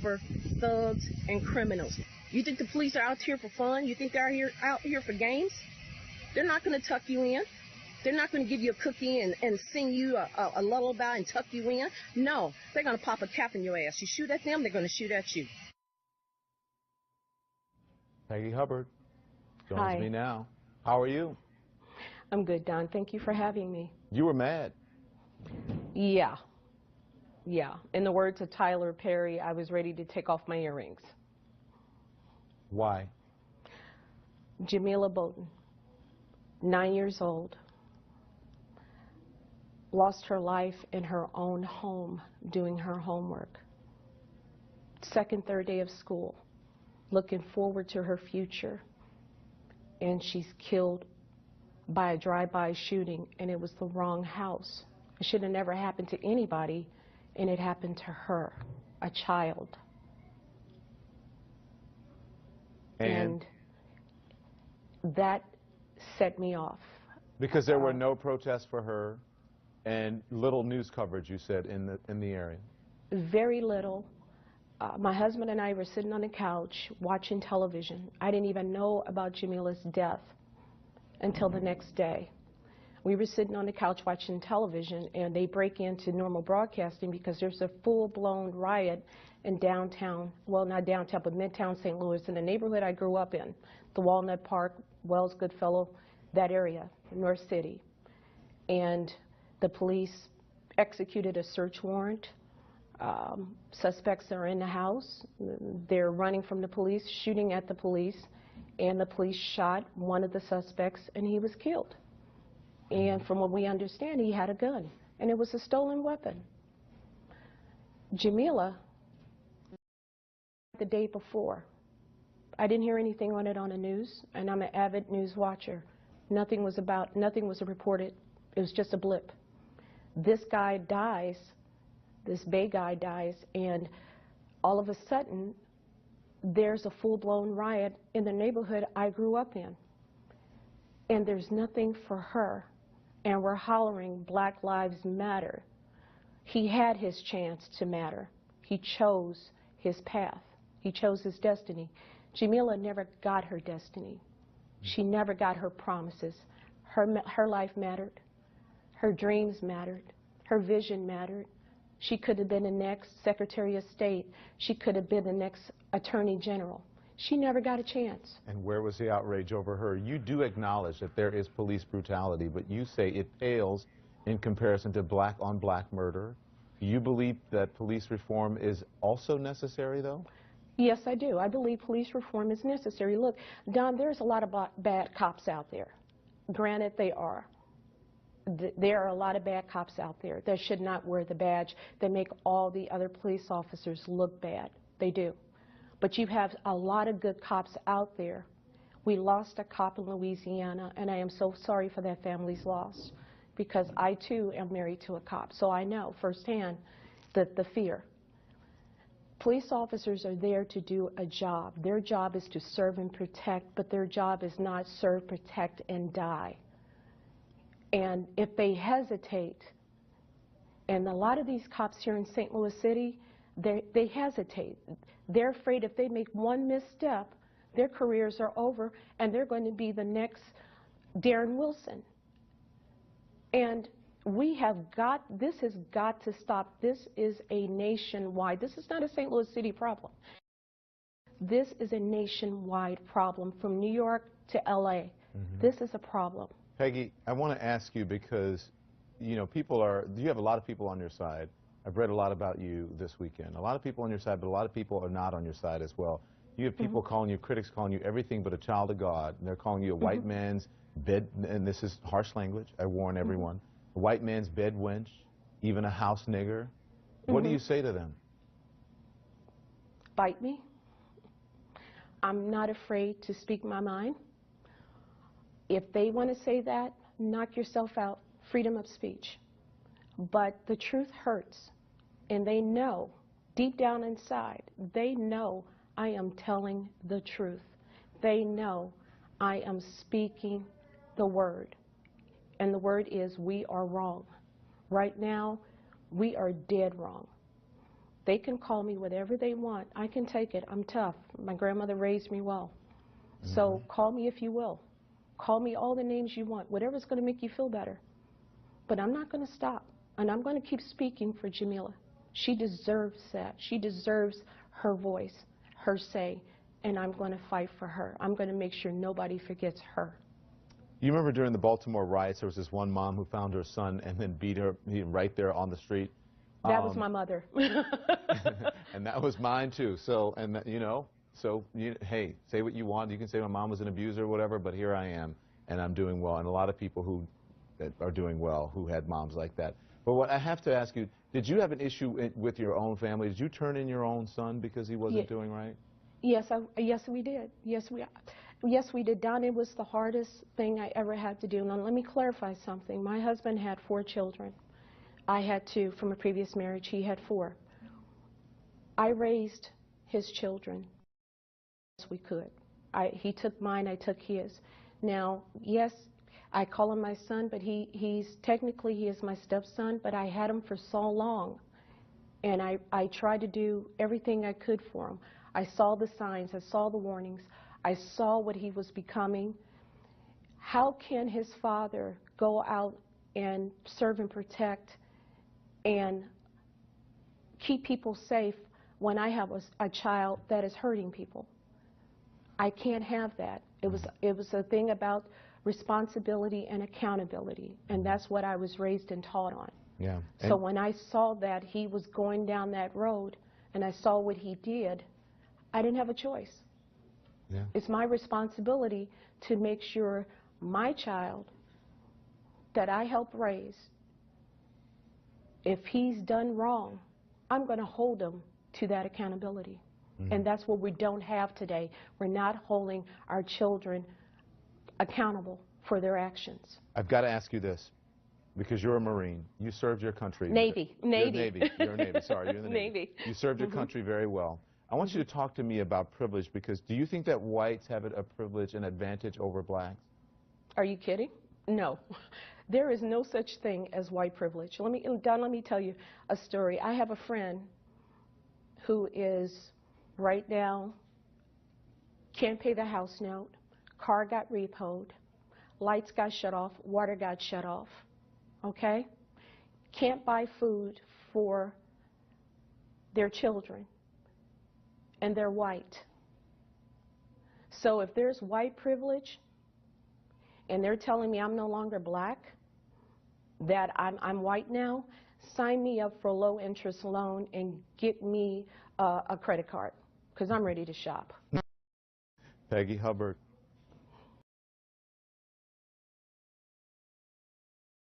over thugs and criminals. You think the police are out here for fun? You think they're out here for games? They're not going to tuck you in. They're not going to give you a cookie and sing you a lullaby and tuck you in. No, they're going to pop a cap in your ass. You shoot at them, they're going to shoot at you. Peggy Hubbard joins Hi. me now. How are you? I'm good, Don. Thank you for having me. You were mad. Yeah. In the words of Tyler Perry, I was ready to take off my earrings. Why? Jamila Bowden, 9 years old, lost her life in her own home doing her homework. Second, third day of school, looking forward to her future, and she's killed by a drive-by shooting, and it was the wrong house. It should have never happened to anybody, and it happened to her, a child. And that set me off. Because there were no protests for her and little news coverage, you said, in the area. Very little. My husband and I were sitting on the couch watching television. I didn't even know about Jamila's death until the next day. We were sitting on the couch watching television, and they break into normal broadcasting because there's a full-blown riot in downtown, well, not downtown, but midtown St. Louis, in the neighborhood I grew up in, the Walnut Park, Wells, Goodfellow, that area, North City. And the police executed a search warrant. Suspects are in the house. They're running from the police, shooting at the police, and the police shot one of the suspects, and he was killed. And from what we understand, he had a gun, and it was a stolen weapon. Jamila, the day before, I didn't hear anything on it on the news, and I'm an avid news watcher. Nothing was reported. It was just a blip. This guy dies, this Bay guy dies, and all of a sudden, there's a full-blown riot in the neighborhood I grew up in. And there's nothing for her. And we're hollering, Black Lives Matter. He had his chance to matter. He chose his path. He chose his destiny. Jamila never got her destiny. She never got her promises. Her life mattered. Her dreams mattered. Her vision mattered. She could have been the next Secretary of State. She could have been the next Attorney General. She never got a chance. And where was the outrage over her? You do acknowledge that there is police brutality, but you say it pales in comparison to black-on-black murder. You believe that police reform is also necessary, though? Yes, I do. I believe police reform is necessary. Look, Don, there's a lot of bad cops out there. Granted, they are. There are a lot of bad cops out there that should not wear the badge. They make all the other police officers look bad. They do. But you have a lot of good cops out there. We lost a cop in Louisiana, and I am so sorry for that family's loss, because I, too, am married to a cop. So I know firsthand the fear. Police officers are there to do a job. Their job is to serve and protect, but their job is not serve, protect, and die. And if they hesitate, and a lot of these cops here in St. Louis City, they hesitate. They're afraid if they make one misstep, their careers are over, and they're going to be the next Darren Wilson. And this has got to stop. This is a nationwide, this is not a St. Louis City problem. This is a nationwide problem from New York to LA. This is a problem. Peggy, I want to ask you because, you know, you have a lot of people on your side. I've read a lot about you this weekend. A lot of people on your side, but a lot of people are not on your side as well. You have people calling you, critics calling you everything but a child of God. And they're calling you a white man's bed, and this is harsh language, I warn everyone, a white man's bed wench, even a house nigger. What do you say to them? Bite me. I'm not afraid to speak my mind. If they want to say that, knock yourself out, freedom of speech. But the truth hurts, and they know, deep down inside, they know I am telling the truth. They know I am speaking the word, and the word is we are wrong. Right now, we are dead wrong. They can call me whatever they want. I can take it. I'm tough. My grandmother raised me well. So call me if you will. Call me all the names you want, whatever's going to make you feel better. But I'm not going to stop. And I'm going to keep speaking for Jamila. She deserves that. She deserves her voice, her say, and I'm going to fight for her. I'm going to make sure nobody forgets her. You remember during the Baltimore riots, there was this one mom who found her son and then beat her right there on the street? That was my mother. And that was mine too. So, and you know, hey, say what you want. You can say my mom was an abuser or whatever, but here I am, and I'm doing well. And a lot of people who are doing well who had moms like that. But what I have to ask you, did you have an issue with your own family? Did you turn in your own son because he wasn't doing right? Yes, yes, we did. Yes, we did. Don, it was the hardest thing I ever had to do. Now, let me clarify something. My husband had 4 children. I had 2 from a previous marriage. He had 4. I raised his children as we could. He took mine, I took his. Now, yes, I call him my son, but technically he is my stepson, but I had him for so long. And I tried to do everything I could for him. I saw the signs, I saw the warnings, I saw what he was becoming. How can his father go out and serve and protect and keep people safe when I have a child that is hurting people? I can't have that. It was a thing about responsibility and accountability, and that's what I was raised and taught on. Yeah. So when I saw that he was going down that road and I saw what he did, I didn't have a choice. Yeah. It's my responsibility to make sure my child that I help raise, if he's done wrong, I'm going to hold him to that accountability. And that's what we don't have today. We're not holding our children accountable for their actions. I've got to ask you this, because you're a Marine. You served your country. Navy. You're Navy. You're a Navy. Sorry, you're in the Navy. Navy. You served your country very well. I want you to talk to me about privilege, because do you think that whites have a privilege, an advantage over blacks? Are you kidding? No. There is no such thing as white privilege. Don, let me tell you a story. I have a friend who is right now can't pay the house note, car got repoed, lights got shut off, water got shut off, okay? Can't buy food for their children, and they're white. So if there's white privilege, and they're telling me I'm no longer black, that I'm white now, sign me up for a low interest loan and get me a credit card, because I'm ready to shop. Peggy Hubbard.